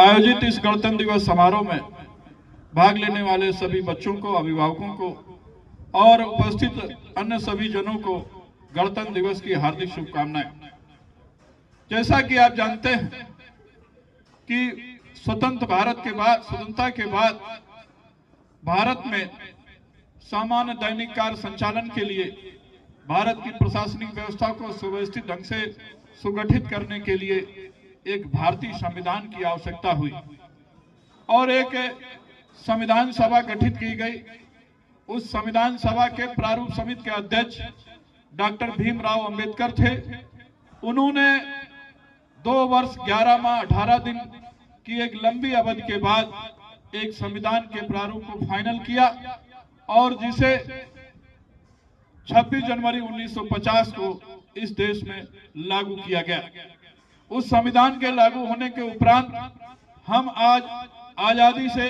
आयोजित इस गणतंत्र दिवस समारोह में भाग लेने वाले सभी बच्चों को, अभिभावकों को और उपस्थित अन्य सभी जनों को गणतंत्र दिवस की हार्दिक शुभकामनाएं। जैसा कि आप जानते हैं कि स्वतंत्रता के बाद भारत में सामान्य दैनिक कार्य संचालन के लिए भारत की प्रशासनिक व्यवस्था को सुव्यवस्थित ढंग से सुगठित करने के लिए एक भारतीय संविधान की आवश्यकता हुई और एक संविधान सभा गठित की गई। उस संविधान सभा के प्रारूप समिति के अध्यक्ष डॉक्टर भीमराव अंबेडकर थे। उन्होंने 2 वर्ष 11 माह 18 दिन की एक लंबी अवधि के बाद एक संविधान के प्रारूप को फाइनल किया और जिसे 26 जनवरी 1950 को इस देश में लागू किया गया। उस संविधान के लागू होने के उपरांत हम आज आजादी से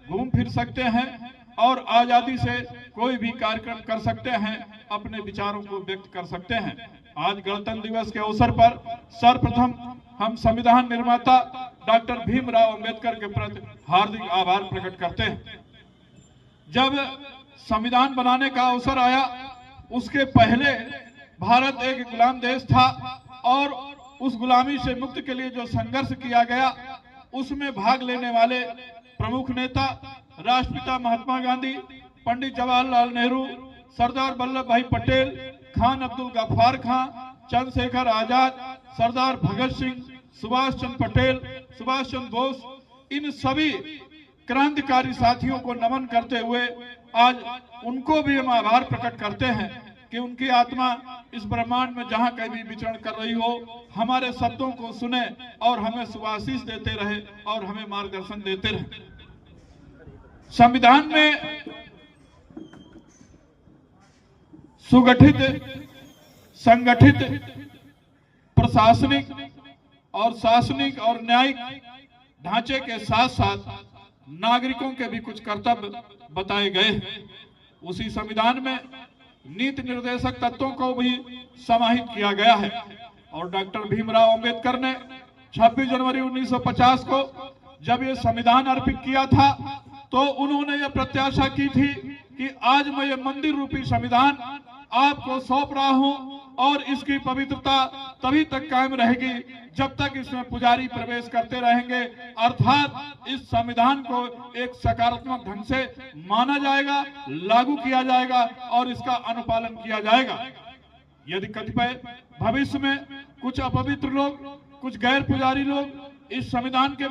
घूम फिर सकते हैं और आजादी से कोई भी कार्यक्रम कर सकते हैं, अपने विचारों को व्यक्त कर सकते हैं। आज गणतंत्र दिवस के अवसर पर सर्वप्रथम हम संविधान निर्माता डॉक्टर भीमराव अंबेडकर के प्रति हार्दिक आभार प्रकट करते हैं। जब संविधान बनाने का अवसर आया, उसके पहले भारत एक गुलाम देश था और उस गुलामी से मुक्ति के लिए जो संघर्ष किया गया, उसमें भाग लेने वाले प्रमुख नेता राष्ट्रपिता महात्मा गांधी, पंडित जवाहरलाल नेहरू, सरदार वल्लभ भाई पटेल, खान अब्दुल गफ्फार खां, चंद्रशेखर आजाद, सरदार भगत सिंह, सुभाष चंद्र पटेल, सुभाष चंद्र बोस, इन सभी क्रांतिकारी साथियों को नमन करते हुए आज उनको भी हम आभार प्रकट करते हैं कि उनकी आत्मा इस ब्रह्मांड में जहां कहीं भी विचरण कर रही हो, हमारे शब्दों को सुने और हमें शुभाशीष देते रहे और हमें मार्गदर्शन देते रहे। संविधान में सुगठित, संगठित, प्रशासनिक और शासनिक और न्यायिक ढांचे के साथ साथ नागरिकों के भी कुछ कर्तव्य बताए गए हैं। उसी संविधान में नीति निर्देशक तत्वों को भी समाहित किया गया है और डॉक्टर भीमराव अंबेडकर ने 26 जनवरी 1950 को जब ये संविधान अर्पित किया था तो उन्होंने ये प्रत्याशा की थी कि आज मैं ये मंदिर रूपी संविधान आपको सौंप रहा हूं और इसकी पवित्रता तभी तक कायम रहेगी जब तक इसमें पुजारी प्रवेश करते रहेंगे, अर्थात इस संविधान को एक सकारात्मक ढंग से माना जाएगा, लागू किया जाएगा और इसका अनुपालन किया जाएगा। यदि कतिपय भविष्य में कुछ अपवित्र लोग, कुछ गैर पुजारी लोग इस संविधान के